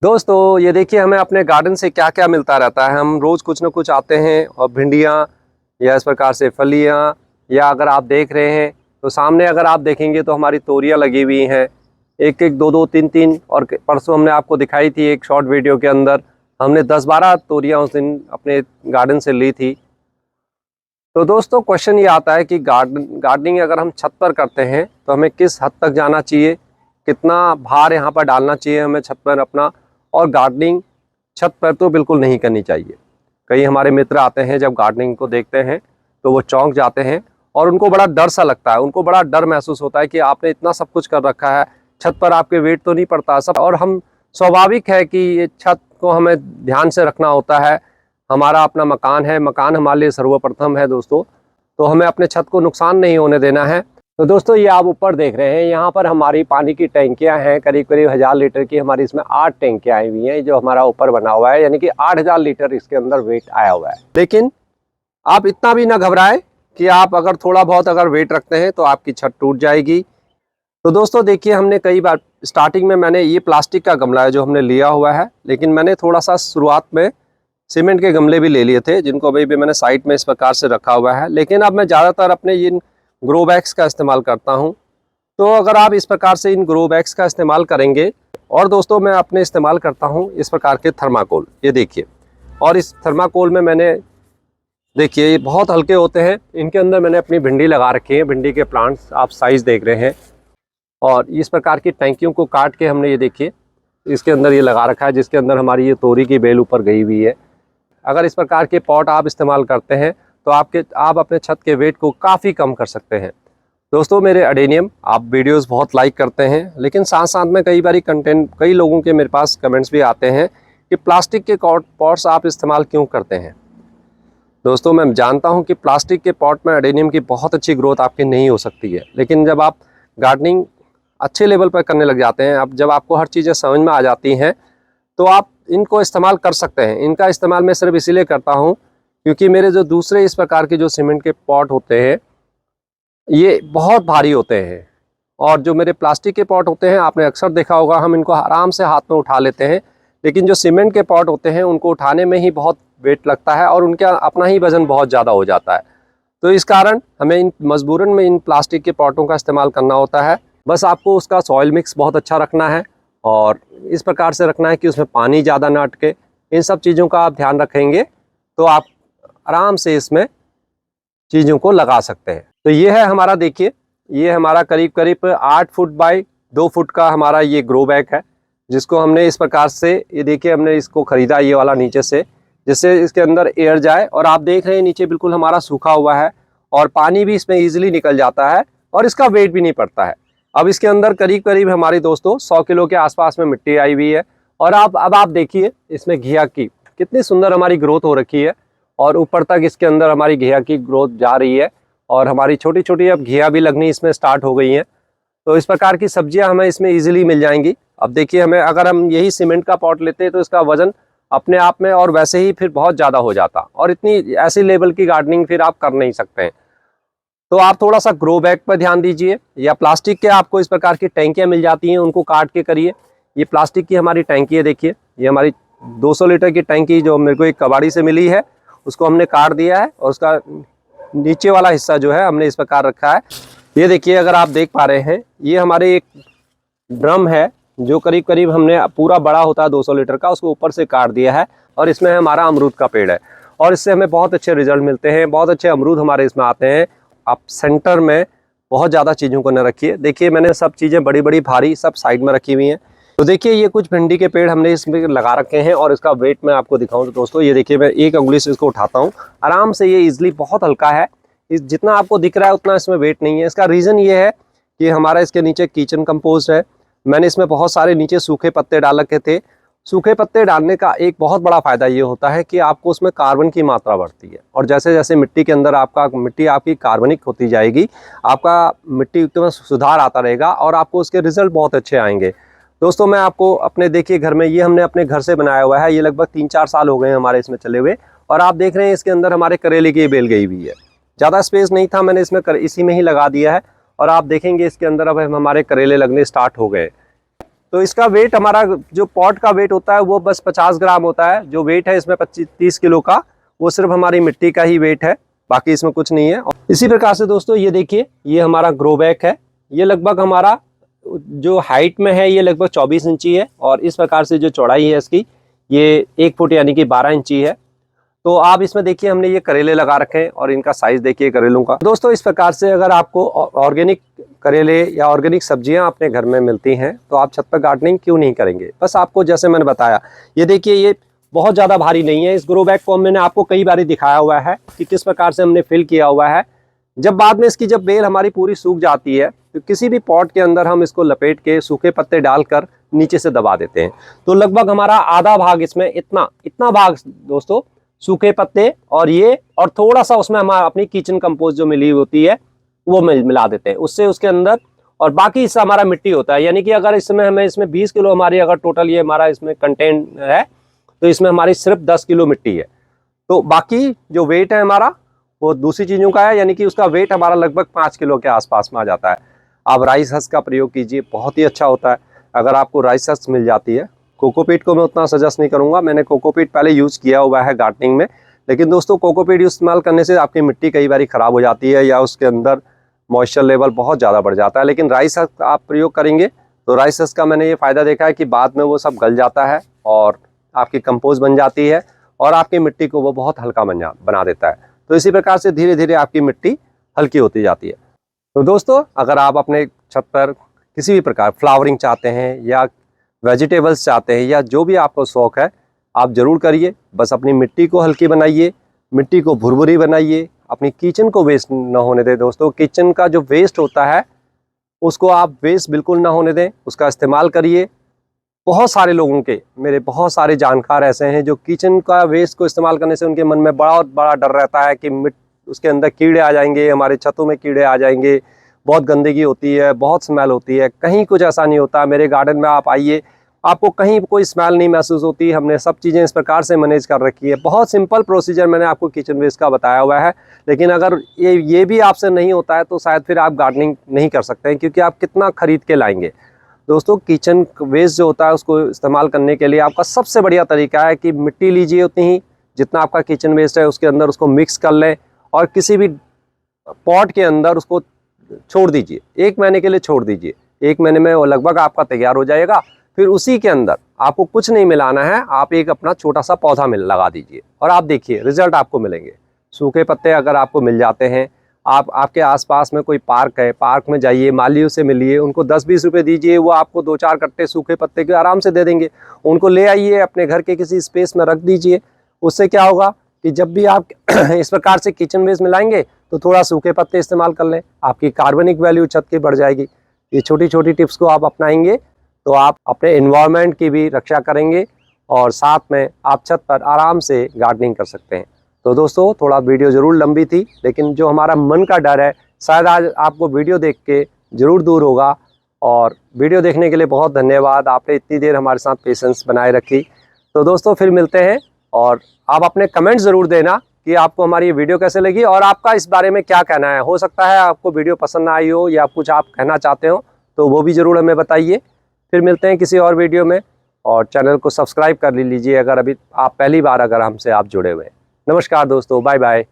दोस्तों ये देखिए हमें अपने गार्डन से क्या क्या मिलता रहता है। हम रोज़ कुछ ना कुछ आते हैं और भिंडियाँ या इस प्रकार से फलियाँ, या अगर आप देख रहे हैं तो सामने अगर आप देखेंगे तो हमारी तोरियाँ लगी हुई हैं, एक एक दो दो तीन तीन। और परसों हमने आपको दिखाई थी एक शॉर्ट वीडियो के अंदर, हमने 10-12 तोरियाँ उस दिन अपने गार्डन से ली थी। तो दोस्तों क्वेश्चन ये आता है कि गार्डनिंग अगर हम छत पर करते हैं तो हमें किस हद तक जाना चाहिए, कितना भार यहाँ पर डालना चाहिए हमें छत पर अपना। और गार्डनिंग छत पर तो बिल्कुल नहीं करनी चाहिए। कई हमारे मित्र आते हैं, जब गार्डनिंग को देखते हैं तो वो चौंक जाते हैं और उनको बड़ा डर सा लगता है, उनको बड़ा डर महसूस होता है कि आपने इतना सब कुछ कर रखा है, छत पर आपके वेट तो नहीं पड़ता सब। और हम स्वाभाविक है कि ये छत को हमें ध्यान से रखना होता है, हमारा अपना मकान है, मकान हमारे लिए सर्वप्रथम है दोस्तों। तो हमें अपने छत को नुकसान नहीं होने देना है। तो दोस्तों ये आप ऊपर देख रहे हैं, यहाँ पर हमारी पानी की टैंकियाँ हैं, करीब करीब 1000 लीटर की हमारी इसमें 8 टैंकियाँ आई हुई हैं जो हमारा ऊपर बना हुआ है, यानी कि 8000 लीटर इसके अंदर वेट आया हुआ है। लेकिन आप इतना भी ना घबराएं कि आप अगर थोड़ा बहुत अगर वेट रखते हैं तो आपकी छत टूट जाएगी। तो दोस्तों देखिए, हमने कई बार स्टार्टिंग में मैंने ये प्लास्टिक का गमला है जो हमने लिया हुआ है, लेकिन मैंने थोड़ा सा शुरुआत में सीमेंट के गमले भी ले लिए थे, जिनको अभी भी मैंने साइड में इस प्रकार से रखा हुआ है। लेकिन अब मैं ज़्यादातर अपने इन ग्रो बैग्स का इस्तेमाल करता हूं। तो अगर आप इस प्रकार से इन ग्रो बैग्स का इस्तेमाल करेंगे, और दोस्तों मैं अपने इस्तेमाल करता हूं इस प्रकार के थर्माकोल, ये देखिए। और इस थर्माकोल में मैंने देखिए ये बहुत हल्के होते हैं, इनके अंदर मैंने अपनी भिंडी लगा रखी है, भिंडी के प्लांट्स आप साइज़ देख रहे हैं। और इस प्रकार की टैंकियों को काट के हमने ये देखिए इसके अंदर ये लगा रखा है, जिसके अंदर हमारी ये तोरी की बेल ऊपर गई हुई है। अगर इस प्रकार के पॉट आप इस्तेमाल करते हैं तो आप अपने छत के वेट को काफ़ी कम कर सकते हैं। दोस्तों मेरे अडेनियम आप वीडियोस बहुत लाइक करते हैं, लेकिन साथ साथ में कई लोगों के मेरे पास कमेंट्स भी आते हैं कि प्लास्टिक के पॉट्स आप इस्तेमाल क्यों करते हैं। दोस्तों मैं जानता हूं कि प्लास्टिक के पॉट में अडेनियम की बहुत अच्छी ग्रोथ आपकी नहीं हो सकती है, लेकिन जब आप गार्डनिंग अच्छे लेवल पर करने लग जाते हैं, अब जब आपको हर चीज़ें समझ में आ जाती हैं, तो आप इनको इस्तेमाल कर सकते हैं। इनका इस्तेमाल मैं सिर्फ इसीलिए करता हूं क्योंकि मेरे जो दूसरे इस प्रकार के जो सीमेंट के पॉट होते हैं ये बहुत भारी होते हैं, और जो मेरे प्लास्टिक के पॉट होते हैं आपने अक्सर देखा होगा हम इनको आराम से हाथ में उठा लेते हैं, लेकिन जो सीमेंट के पॉट होते हैं उनको उठाने में ही बहुत वेट लगता है और उनका अपना ही वजन बहुत ज़्यादा हो जाता है। तो इस कारण हमें मजबूरन में इन प्लास्टिक के पॉटों का इस्तेमाल करना होता है। बस आपको उसका सॉइल मिक्स बहुत अच्छा रखना है और इस प्रकार से रखना है कि उसमें पानी ज़्यादा ना अटके। इन सब चीज़ों का आप ध्यान रखेंगे तो आप आराम से इसमें चीज़ों को लगा सकते हैं। तो ये है हमारा, देखिए ये हमारा करीब करीब 8 फुट बाई 2 फुट का हमारा ये ग्रो बैग है, जिसको हमने इस प्रकार से, ये देखिए हमने इसको ख़रीदा ये वाला नीचे से, जिससे इसके अंदर एयर जाए। और आप देख रहे हैं नीचे बिल्कुल हमारा सूखा हुआ है और पानी भी इसमें ईजिली निकल जाता है और इसका वेट भी नहीं पड़ता है। अब इसके अंदर करीब करीब हमारी दोस्तों 100 किलो के आसपास में मिट्टी आई हुई है। और अब आप देखिए इसमें घिया की कितनी सुंदर हमारी ग्रोथ हो रखी है, और ऊपर तक इसके अंदर हमारी घिया की ग्रोथ जा रही है, और हमारी छोटी छोटी अब घिया भी लगनी इसमें स्टार्ट हो गई हैं। तो इस प्रकार की सब्जियां हमें इसमें ईजिली मिल जाएंगी। अब देखिए हमें, अगर हम यही सीमेंट का पॉट लेते हैं तो इसका वजन अपने आप में और वैसे ही फिर बहुत ज़्यादा हो जाता, और इतनी ऐसी लेवल की गार्डनिंग फिर आप कर नहीं सकते हैं। तो आप थोड़ा सा ग्रो बैग पर ध्यान दीजिए, या प्लास्टिक के आपको इस प्रकार की टैंकियाँ मिल जाती हैं उनको काट के करिए। ये प्लास्टिक की हमारी टैंकी है, देखिए ये हमारी 200 लीटर की टैंकी जो मेरे को एक कबाड़ी से मिली है, उसको हमने काट दिया है और उसका नीचे वाला हिस्सा जो है हमने इस प्रकार रखा है। ये देखिए अगर आप देख पा रहे हैं, ये हमारे एक ड्रम है जो करीब करीब हमने पूरा बड़ा होता है 200 लीटर का, उसको ऊपर से काट दिया है, और इसमें हमारा अमरूद का पेड़ है, और इससे हमें बहुत अच्छे रिजल्ट मिलते हैं, बहुत अच्छे अमरूद हमारे इसमें आते हैं। आप सेंटर में बहुत ज़्यादा चीज़ों को न रखिए। देखिए मैंने सब चीज़ें बड़ी बड़ी भारी सब साइड में रखी हुई हैं। तो देखिए ये कुछ भिंडी के पेड़ हमने इसमें लगा रखे हैं, और इसका वेट मैं आपको दिखाऊं तो दोस्तों ये देखिए मैं एक उंगली से इसको उठाता हूं आराम से, ये इजीली बहुत हल्का है, जितना आपको दिख रहा है उतना इसमें वेट नहीं है। इसका रीज़न ये है कि हमारा इसके नीचे किचन कंपोस्ट है, मैंने इसमें बहुत सारे नीचे सूखे पत्ते डाल रखे थे। सूखे पत्ते डालने का एक बहुत बड़ा फ़ायदा ये होता है कि आपको उसमें कार्बन की मात्रा बढ़ती है, और जैसे जैसे मिट्टी के अंदर मिट्टी आपकी कार्बनिक होती जाएगी, आपका मिट्टी में सुधार आता रहेगा और आपको उसके रिजल्ट बहुत अच्छे आएंगे। दोस्तों मैं आपको अपने, देखिए घर में, ये हमने अपने घर से बनाया हुआ है, ये लगभग 3-4 साल हो गए हैं हमारे इसमें चले हुए, और आप देख रहे हैं इसके अंदर हमारे करेले की बेल गई हुई है। ज़्यादा स्पेस नहीं था, मैंने इसी में ही लगा दिया है, और आप देखेंगे इसके अंदर अब हमारे करेले लगने स्टार्ट हो गए। तो इसका वेट, हमारा जो पॉट का वेट होता है वो बस 50 ग्राम होता है। जो वेट है इसमें 25-30 किलो का, वो सिर्फ हमारी मिट्टी का ही वेट है, बाकी इसमें कुछ नहीं है। इसी प्रकार से दोस्तों ये देखिए, ये हमारा ग्रो बैग है। ये लगभग हमारा जो हाइट में है ये लगभग 24 इंची है, और इस प्रकार से जो चौड़ाई है इसकी ये 1 फुट यानी कि 12 इंची है। तो आप इसमें देखिए हमने ये करेले लगा रखे हैं और इनका साइज देखिए करेलों का। दोस्तों इस प्रकार से अगर आपको ऑर्गेनिक करेले या ऑर्गेनिक सब्जियां अपने घर में मिलती हैं तो आप छत पर गार्डनिंग क्यों नहीं करेंगे। बस आपको जैसे मैंने बताया, ये देखिए ये बहुत ज़्यादा भारी नहीं है। इस ग्रो बैग को मैंने आपको कई बार दिखाया हुआ है कि किस प्रकार से हमने फिल किया हुआ है। जब बाद में इसकी जब बेल हमारी पूरी सूख जाती है तो किसी भी पॉट के अंदर हम इसको लपेट के सूखे पत्ते डालकर नीचे से दबा देते हैं। तो लगभग हमारा आधा भाग इसमें, इतना भाग दोस्तों सूखे पत्ते और ये, और थोड़ा सा उसमें हमारा अपनी किचन कंपोस्ट जो मिली होती है वो मिला देते हैं उससे उसके अंदर, और बाकी हिस्सा हमारा मिट्टी होता है। यानी कि अगर इसमें हमें 20 किलो हमारी अगर टोटल ये हमारा इसमें कंटेंट है तो इसमें हमारी सिर्फ 10 किलो मिट्टी है। तो बाकी जो वेट है हमारा वो दूसरी चीज़ों का है, यानी कि उसका वेट हमारा लगभग 5 किलो के आसपास में आ जाता है। आप राइस हस्क का प्रयोग कीजिए, बहुत ही अच्छा होता है। अगर आपको राइस हस्क मिल जाती है, कोकोपीट को मैं उतना सजेस्ट नहीं करूंगा, मैंने कोकोपीट पहले यूज़ किया हुआ है गार्डनिंग में, लेकिन दोस्तों कोकोपीट इस्तेमाल करने से आपकी मिट्टी कई बार ख़राब हो जाती है या उसके अंदर मॉइस्चर लेवल बहुत ज़्यादा बढ़ जाता है। लेकिन राइस हस्क आप प्रयोग करेंगे तो राइस हस्क का मैंने ये फ़ायदा देखा है कि बाद में वो सब गल जाता है और आपकी कंपोस्ट बन जाती है और आपकी मिट्टी को वो बहुत हल्का बना देता है। तो इसी प्रकार से धीरे धीरे आपकी मिट्टी हल्की होती जाती है। तो दोस्तों अगर आप अपने छत पर किसी भी प्रकार फ्लावरिंग चाहते हैं या वेजिटेबल्स चाहते हैं या जो भी आपको शौक़ है, आप ज़रूर करिए। बस अपनी मिट्टी को हल्की बनाइए, मिट्टी को भुरभुरी बनाइए, अपनी किचन को वेस्ट ना होने दें। दोस्तों किचन का जो वेस्ट होता है उसको आप वेस्ट बिल्कुल ना होने दें, उसका इस्तेमाल करिए। बहुत सारे लोगों के, मेरे बहुत सारे जानकार ऐसे हैं जो किचन का वेस्ट को इस्तेमाल करने से उनके मन में बहुत बड़ा डर रहता है कि उसके अंदर कीड़े आ जाएंगे, हमारे छतों में कीड़े आ जाएंगे, बहुत गंदगी होती है, बहुत स्मेल होती है। कहीं कुछ ऐसा नहीं होता। मेरे गार्डन में आप आइए, आपको कहीं कोई स्मेल नहीं महसूस होती। हमने सब चीज़ें इस प्रकार से मैनेज कर रखी है। बहुत सिंपल प्रोसीजर मैंने आपको किचन वेस्ट का बताया हुआ है। लेकिन अगर ये भी आपसे नहीं होता है तो शायद फिर आप गार्डनिंग नहीं कर सकते हैं, क्योंकि आप कितना खरीद के लाएंगे। दोस्तों किचन वेस्ट जो होता है उसको इस्तेमाल करने के लिए आपका सबसे बढ़िया तरीका है कि मिट्टी लीजिए उतनी ही जितना आपका किचन वेस्ट है, उसके अंदर उसको मिक्स कर लें और किसी भी पॉट के अंदर उसको छोड़ दीजिए। 1 महीने के लिए छोड़ दीजिए। 1 महीने में वो लगभग आपका तैयार हो जाएगा। फिर उसी के अंदर आपको कुछ नहीं मिलाना है, आप एक अपना छोटा सा पौधा लगा दीजिए और आप देखिए रिजल्ट आपको मिलेंगे। सूखे पत्ते अगर आपको मिल जाते हैं, आपके आसपास में कोई पार्क है, पार्क में जाइए, मालियों से मिलिए, उनको 10-20 रुपये दीजिए, वो आपको 2-4 कट्टे सूखे पत्ते के आराम से दे देंगे। उनको ले आइए, अपने घर के किसी स्पेस में रख दीजिए। उससे क्या होगा कि जब भी आप इस प्रकार से किचन वेस्ट मिलाएंगे तो थोड़ा सूखे पत्ते इस्तेमाल कर लें, आपकी कार्बनिक वैल्यू छत की बढ़ जाएगी। ये छोटी छोटी टिप्स को आप अपनाएंगे तो आप अपने एनवायरनमेंट की भी रक्षा करेंगे और साथ में आप छत पर आराम से गार्डनिंग कर सकते हैं। तो दोस्तों थोड़ा वीडियो ज़रूर लंबी थी, लेकिन जो हमारा मन का डर है शायद आज आपको वीडियो देख के ज़रूर दूर होगा। और वीडियो देखने के लिए बहुत धन्यवाद, आपने इतनी देर हमारे साथ पेशेंस बनाए रखी। तो दोस्तों फिर मिलते हैं, और आप अपने कमेंट ज़रूर देना कि आपको हमारी ये वीडियो कैसे लगी और आपका इस बारे में क्या कहना है। हो सकता है आपको वीडियो पसंद ना आई हो या कुछ आप कहना चाहते हो तो वो भी ज़रूर हमें बताइए। फिर मिलते हैं किसी और वीडियो में, और चैनल को सब्सक्राइब कर लीजिए अगर अभी आप पहली बार अगर हमसे आप जुड़े हुए हैं। नमस्कार दोस्तों, बाय बाय।